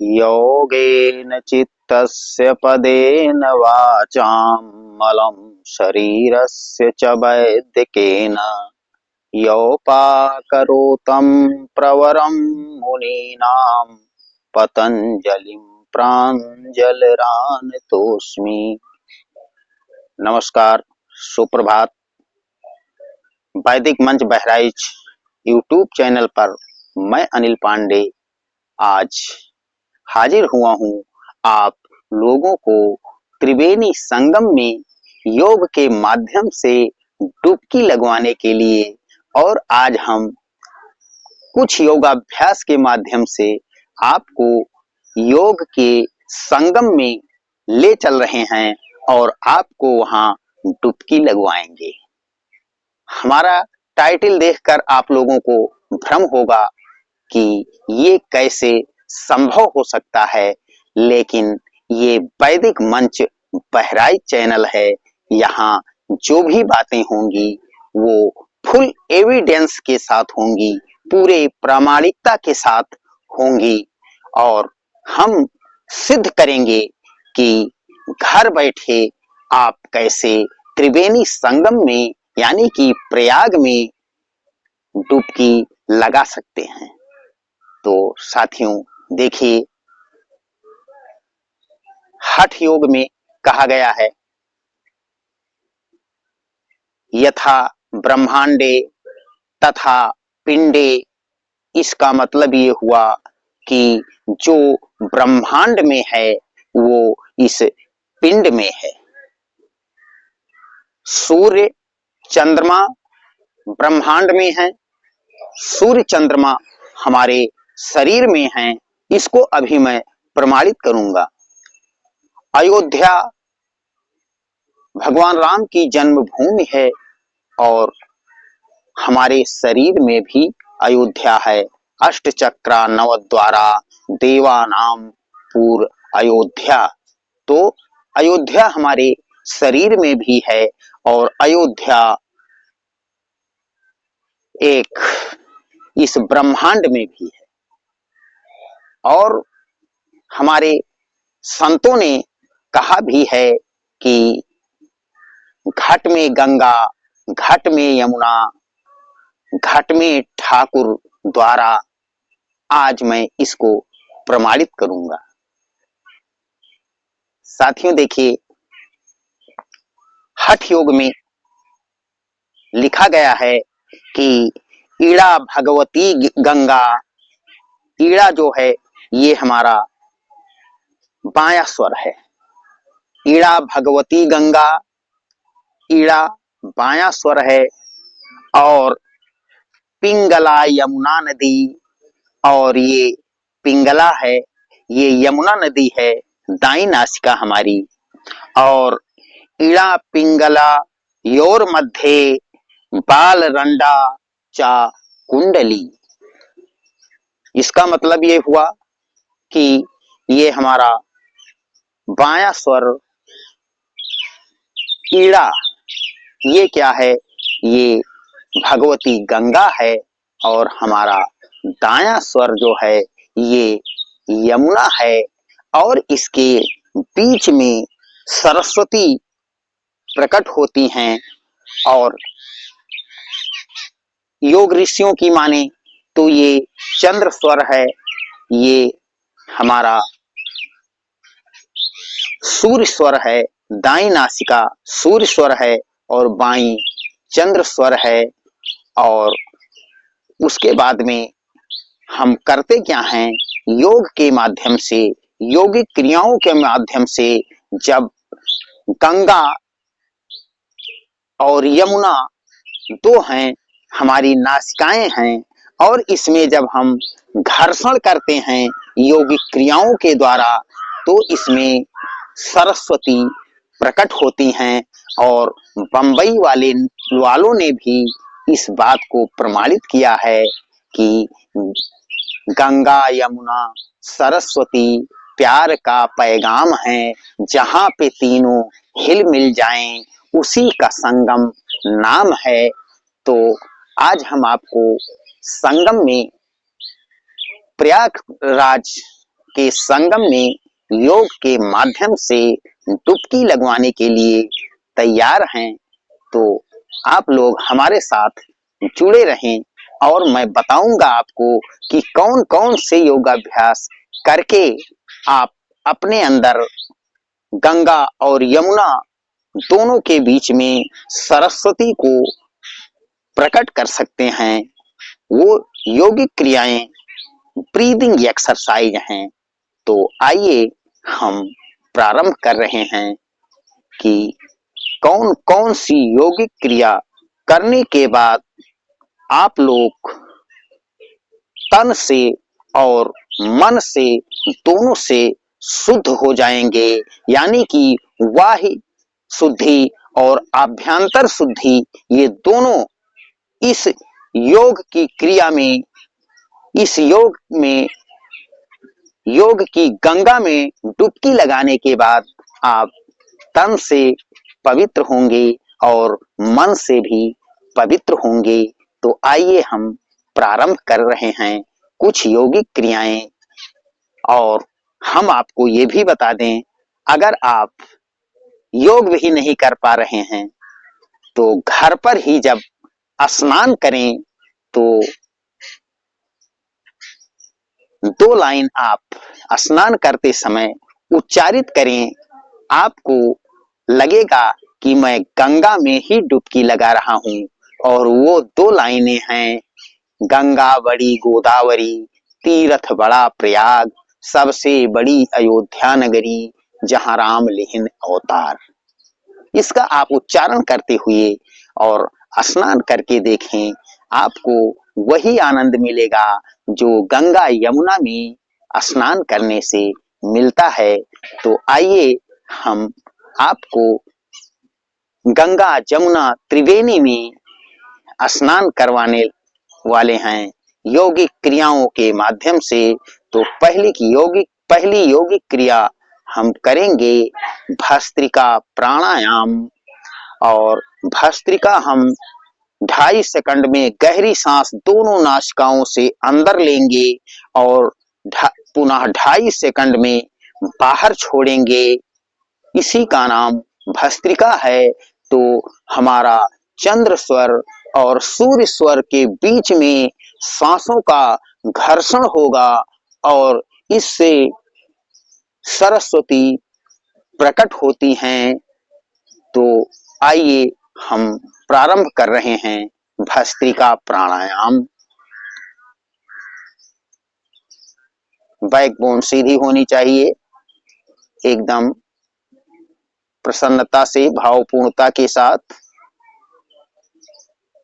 योगेन चित्तस्य पदेन वाचां मलं शरीरस्य च वैद्यकेन योपाकरोतं प्रवरं मुनीनां पतंजलिं प्राञ्जलिरानतोऽस्मि। नमस्कार, सुप्रभात। वैदिक मंच बहराइच यूट्यूब चैनल पर मैं अनिल पांडे आज हाजिर हुआ हूँ आप लोगों को त्रिवेणी संगम में योग के माध्यम से डुबकी लगवाने के लिए। और आज हम कुछ योगाभ्यास के माध्यम से आपको योग के संगम में ले चल रहे हैं और आपको वहां डुबकी लगवाएंगे। हमारा टाइटल देखकर आप लोगों को भ्रम होगा कि ये कैसे संभव हो सकता है, लेकिन ये वैदिक मंच बहराइच चैनल है। यहाँ जो भी बातें होंगी वो फुल एविडेंस के साथ होंगी, पूरे प्रामाणिकता के साथ होंगी और हम सिद्ध करेंगे कि घर बैठे आप कैसे त्रिवेणी संगम में यानी कि प्रयाग में डुबकी लगा सकते हैं। तो साथियों देखिए, हठ योग में कहा गया है यथा ब्रह्मांडे तथा पिंडे। इसका मतलब ये हुआ कि जो ब्रह्मांड में है वो इस पिंड में है। सूर्य चंद्रमा ब्रह्मांड में है, सूर्य चंद्रमा हमारे शरीर में हैं। इसको अभी मैं प्रमाणित करूंगा। अयोध्या भगवान राम की जन्मभूमि है और हमारे शरीर में भी अयोध्या है। अष्टचक्रा नवद्वारा देवानाम पूर अयोध्या। तो अयोध्या हमारे शरीर में भी है और अयोध्या एक इस ब्रह्मांड में भी है। और हमारे संतों ने कहा भी है कि घट में गंगा, घट में यमुना, घट में ठाकुर द्वारा। आज मैं इसको प्रमाणित करूंगा। साथियों देखिए, हठ योग में लिखा गया है कि ईड़ा भगवती गंगा। ईड़ा जो है ये हमारा बायां स्वर है। ईड़ा भगवती गंगा, ईड़ा बायां स्वर है। और पिंगला यमुना नदी, और ये पिंगला है, ये यमुना नदी है, दाई नासिका हमारी। और ईड़ा पिंगला योर मध्य बाल रंडा चा कुंडली। इसका मतलब ये हुआ कि ये हमारा बायां स्वर ईड़ा, ये क्या है, ये भगवती गंगा है। और हमारा दायां स्वर जो है ये यमुना है। और इसके बीच में सरस्वती प्रकट होती हैं। और योग ऋषियों की माने तो ये चंद्र स्वर है, ये हमारा सूर्य स्वर है। दाई नासिका सूर्य स्वर है और बाई चंद्र स्वर है। और उसके बाद में हम करते क्या हैं, योग के माध्यम से, योगिक क्रियाओं के माध्यम से जब गंगा और यमुना दो हैं, हमारी नासिकाएं हैं, और इसमें जब हम घर्षण करते हैं योगिक क्रियाओं के द्वारा तो इसमें सरस्वती प्रकट होती हैं। और बंबई वालों ने भी इस बात को प्रमाणित किया है कि गंगा यमुना सरस्वती प्यार का पैगाम है। जहाँ पे तीनों हिल मिल जाएं उसी का संगम नाम है। तो आज हम आपको संगम में प्रयागराज के संगम में योग के माध्यम से डुबकी लगवाने के लिए तैयार हैं, तो आप लोग हमारे साथ जुड़े रहें और मैं बताऊंगा आपको कि कौन कौन से योगाभ्यास करके आप अपने अंदर गंगा और यमुना दोनों के बीच में सरस्वती को प्रकट कर सकते हैं। वो योगिक क्रियाएं ब्रीदिंग एक्सरसाइज हैं। तो आइए हम प्रारंभ कर रहे हैं कि कौन कौन सी योगिक क्रिया करने के बाद आप लोग तन से और मन से दोनों से शुद्ध हो जाएंगे, यानी कि बाह्य शुद्धि और आभ्यंतर शुद्धि ये दोनों इस योग की क्रिया में, इस योग की गंगा में डुबकी लगाने के बाद आप तन से पवित्र होंगे और मन से भी पवित्र होंगे। तो आइए हम प्रारंभ कर रहे हैं कुछ योगिक क्रियाएं। और हम आपको ये भी बता दें, अगर आप योग भी नहीं कर पा रहे हैं तो घर पर ही जब स्नान करें तो 2 लाइन आप स्नान करते समय उच्चारित करें। आपको लगेगा कि मैं गंगा में ही डुबकी लगा रहा हूं, और वो 2 लाइनें हैं, गंगा बड़ी गोदावरी, तीर्थ बड़ा प्रयाग, सबसे बड़ी अयोध्या नगरी, जहां राम लिहिन अवतार। इसका आप उच्चारण करते हुए और स्नान करके देखें, आपको वही आनंद मिलेगा जो गंगा यमुना में स्नान करने से मिलता है। तो आइए हम आपको गंगा जमुना त्रिवेणी में स्नान करवाने वाले हैं यौगिक क्रियाओं के माध्यम से। तो पहली यौगिक क्रिया हम करेंगे भस्त्रिका प्राणायाम। और भस्त्रिका हम 2.5 सेकंड में गहरी सांस दोनों नासिकाओं से अंदर लेंगे और पुनः 2.5 सेकंड में बाहर छोड़ेंगे। इसी का नाम भस्त्रिका है। तो हमारा चंद्र स्वर और सूर्य स्वर के बीच में सांसों का घर्षण होगा और इससे सरस्वती प्रकट होती हैं। तो आइए हम प्रारंभ कर रहे हैं भस्त्रिका प्राणायाम। बैकबोन सीधी होनी चाहिए, एकदम प्रसन्नता से, भावपूर्णता के साथ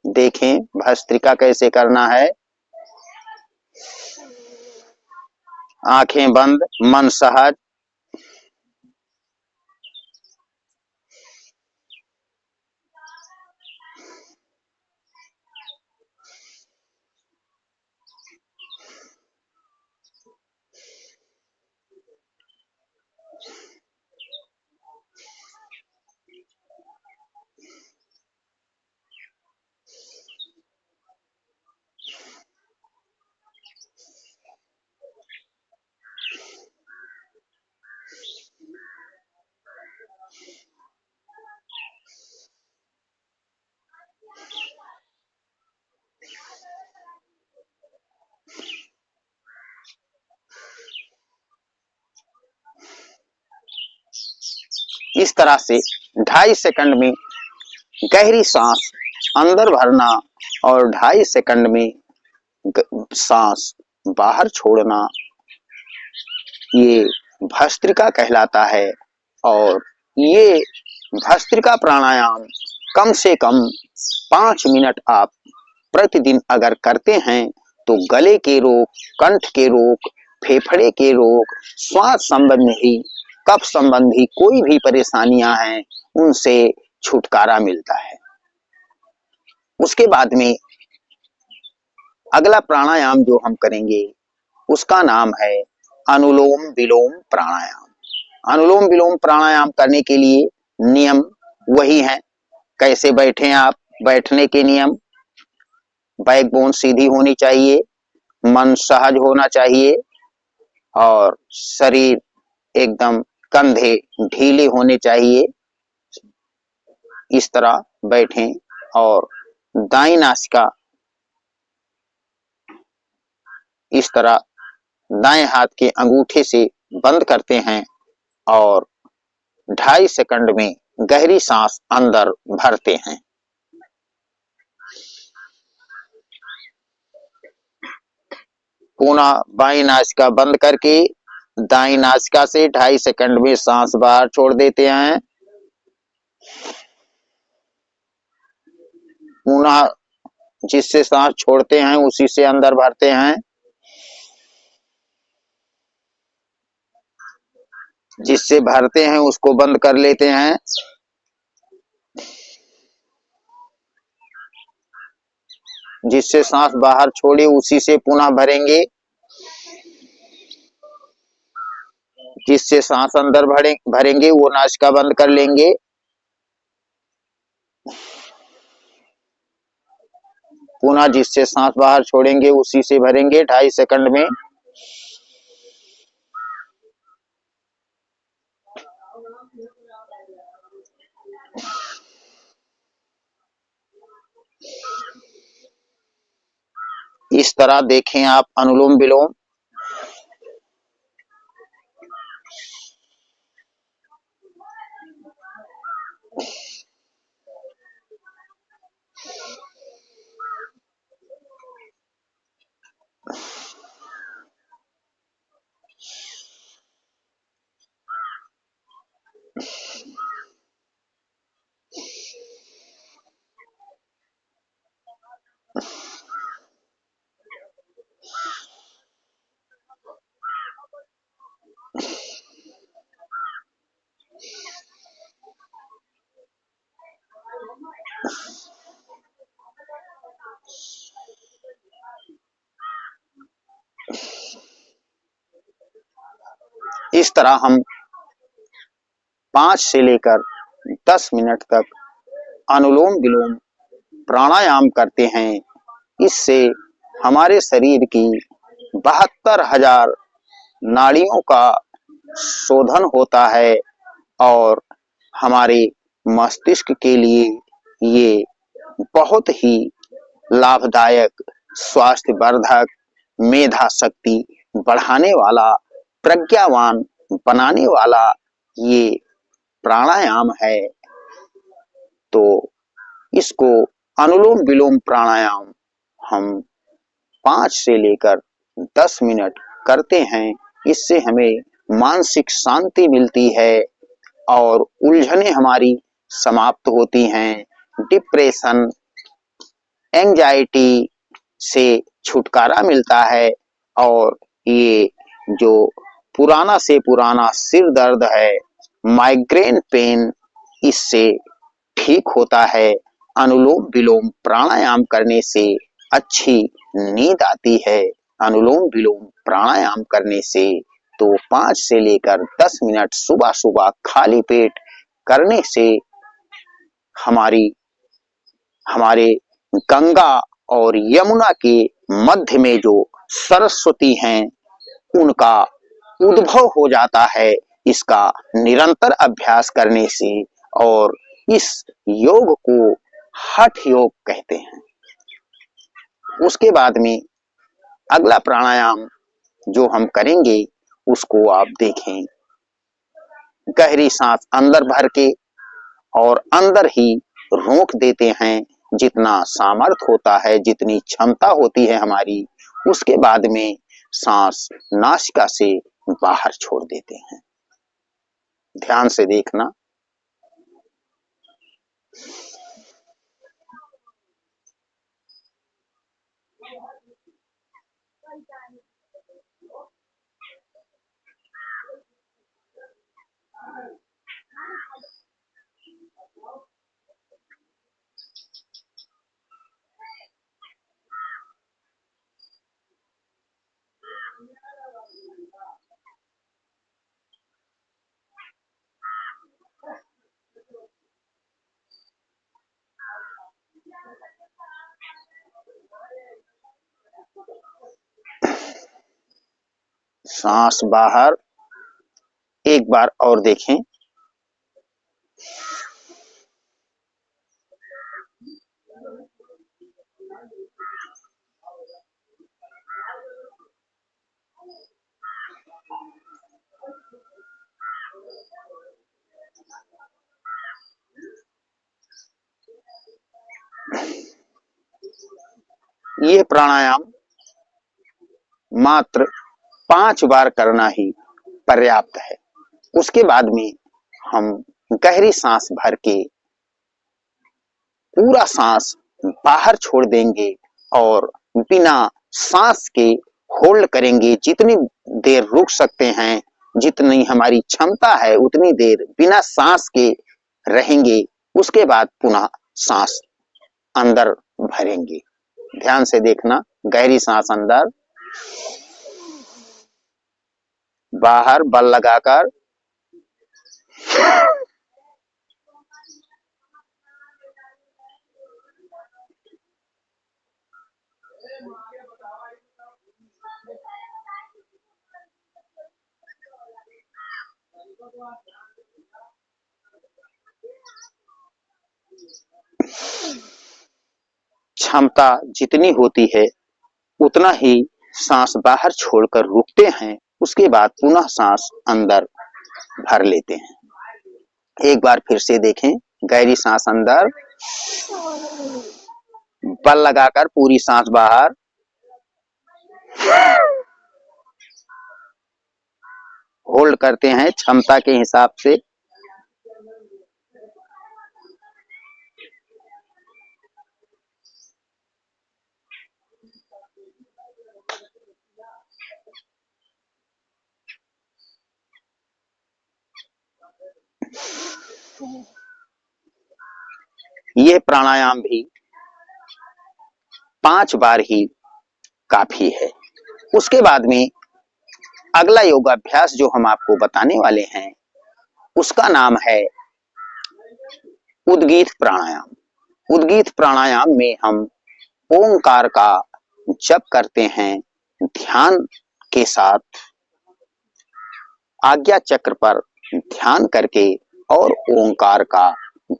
देखें भस्त्रिका कैसे करना है। आंखें बंद, मन सहज। इस तरह से 2.5 सेकंड में गहरी सांस अंदर भरना और 2.5 सेकंड में सांस बाहर छोड़ना, ये भस्त्रिका कहलाता है। और ये भस्त्रिका प्राणायाम कम से कम 5 मिनट आप प्रतिदिन अगर करते हैं तो गले के रोग, कंठ के रोग, फेफड़े के रोग, श्वास संबंधी, कफ संबंधी कोई भी परेशानियां हैं उनसे छुटकारा मिलता है। उसके बाद में अगला प्राणायाम जो हम करेंगे उसका नाम है अनुलोम विलोम प्राणायाम। अनुलोम विलोम प्राणायाम करने के लिए नियम वही है। कैसे बैठें आप, बैठने के नियम, बैकबोन सीधी होनी चाहिए, मन सहज होना चाहिए और शरीर एकदम कंधे ढीले होने चाहिए। इस तरह बैठें और दाईं नासिका इस तरह दाएं हाथ के अंगूठे से बंद करते हैं और 2.5 सेकंड में गहरी सांस अंदर भरते हैं। पुनः बाईं नासिका बंद करके दाईं नासिका से 2.5 सेकंड में सांस बाहर छोड़ देते हैं। पुनः जिससे सांस छोड़ते हैं उसी से अंदर भरते हैं। जिससे भरते हैं उसको बंद कर लेते हैं। जिससे सांस बाहर छोड़े उसी से पुनः भरेंगे। जिससे सांस अंदर भरेंगे वो नासिका बंद कर लेंगे। पुनः जिससे सांस बाहर छोड़ेंगे उसी से भरेंगे 2.5 सेकंड में। इस तरह देखें आप अनुलोम विलोम। इस तरह हम 5 से लेकर 10 मिनट तक अनुलोम विलोम प्राणायाम करते हैं। इससे हमारे शरीर की 72,000 नाड़ियों का शोधन होता है और हमारे मस्तिष्क के लिए ये बहुत ही लाभदायक, स्वास्थ्यवर्धक, मेधा शक्ति बढ़ाने वाला, प्रज्ञावान बनाने वाला ये प्राणायाम है। तो इसको अनुलोम विलोम प्राणायाम हम 5 से लेकर 10 मिनट करते हैं। इससे हमें मानसिक शांति मिलती है और उलझने हमारी समाप्त होती हैं। डिप्रेशन, एंजाइटी से छुटकारा मिलता है और ये जो पुराना से पुराना सिर दर्द है, माइग्रेन पेन, इससे ठीक होता है। अनुलोम विलोम प्राणायाम करने से अच्छी नींद आती है। अनुलोम विलोम प्राणायाम करने से तो 5 से लेकर 10 मिनट सुबह सुबह खाली पेट करने से हमारी हमारे गंगा और यमुना के मध्य में जो सरस्वती हैं उनका उद्भव हो जाता है इसका निरंतर अभ्यास करने से। और इस योग को हठ योग कहते हैं। उसके बाद में अगला प्राणायाम जो हम करेंगे उसको आप देखें। गहरी सांस अंदर भर के और अंदर ही रोक देते हैं। जितना सामर्थ होता है, जितनी क्षमता होती है हमारी, उसके बाद में सांस नासिका से बाहर छोड़ देते हैं। ध्यान से देखना। सांस बाहर, एक बार और देखें। यह प्राणायाम मात्र 5 बार करना ही पर्याप्त है। उसके बाद में हम गहरी सांस भर के पूरा सांस बाहर छोड़ देंगे और बिना सांस के होल्ड करेंगे। जितनी देर रुक सकते हैं, जितनी हमारी क्षमता है उतनी देर बिना सांस के रहेंगे। उसके बाद पुनः सांस अंदर भरेंगे। ध्यान से देखना, गहरी सांस अंदर, बाहर बल लगाकर, क्षमता जितनी होती है उतना ही सांस बाहर छोड़कर रुकते हैं। उसके बाद पुनः सांस अंदर भर लेते हैं। एक बार फिर से देखें, गहरी सांस अंदर, बल लगाकर पूरी सांस बाहर, होल्ड करते हैं क्षमता के हिसाब से। यह प्राणायाम भी 5 बार ही काफी है। उसके बाद में अगला योगाभ्यास जो हम आपको बताने वाले हैं उसका नाम है उद्गीत प्राणायाम। उद्गीत प्राणायाम में हम ओंकार का जप करते हैं ध्यान के साथ, आज्ञा चक्र पर ध्यान करके, और ओंकार का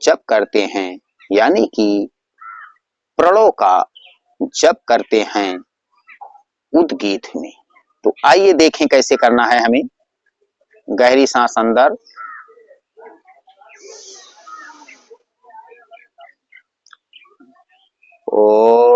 जप करते हैं, यानी कि प्रणव का जप करते हैं उद्गीत में। तो आइए देखें कैसे करना है हमें। गहरी सांस अंदर, ओ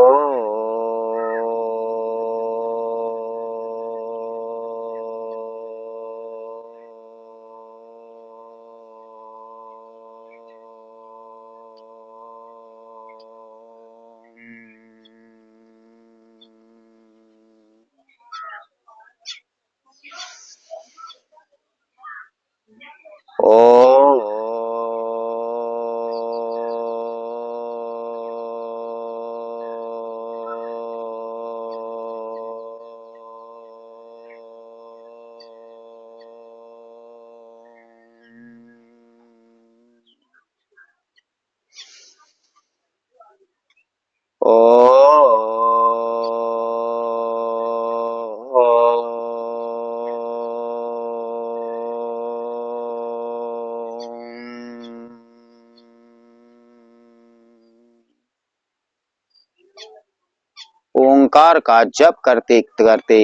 ओंकार का जप करते करते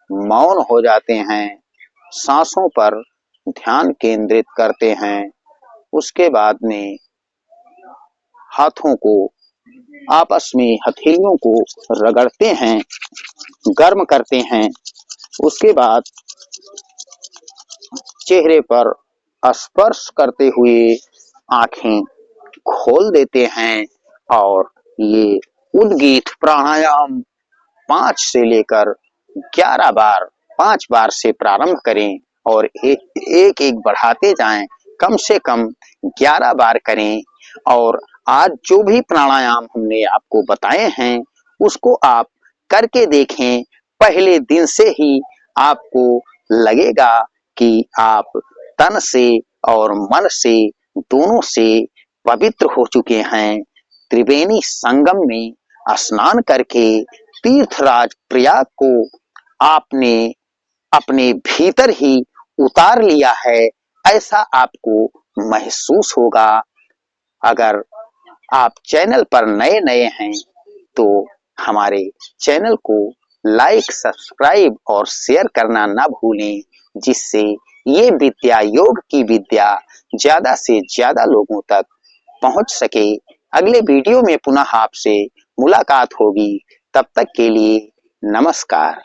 मौन हो जाते हैं, सांसों पर ध्यान केंद्रित करते हैं। उसके बाद में हाथों को आपस में, हथेलियों को रगड़ते हैं, गर्म करते हैं। उसके बाद चेहरे पर स्पर्श करते हुए आंखें खोल देते हैं और ये उद्गीत प्राणायाम 5 से लेकर 11 बार, 5 बार से प्रारंभ करें और एक एक बढ़ाते जाएं। कम से कम 11 बार करें। और आज जो भी प्राणायाम हमने आपको बताए हैं उसको आप करके देखें। पहले दिन से ही आपको लगेगा कि आप तन से और मन से, दोनों से पवित्र हो चुके हैं। त्रिवेणी संगम में स्नान करके तीर्थराज प्रयाग को आपने अपने भीतर ही उतार लिया है, ऐसा आपको महसूस होगा। अगर आप चैनल पर नए हैं तो हमारे चैनल को लाइक, सब्सक्राइब और शेयर करना ना भूलें, जिससे ये विद्या, योग की विद्या ज्यादा से ज्यादा लोगों तक पहुंच सके। अगले वीडियो में पुनः आपसे मुलाकात होगी। तब तक के लिए नमस्कार।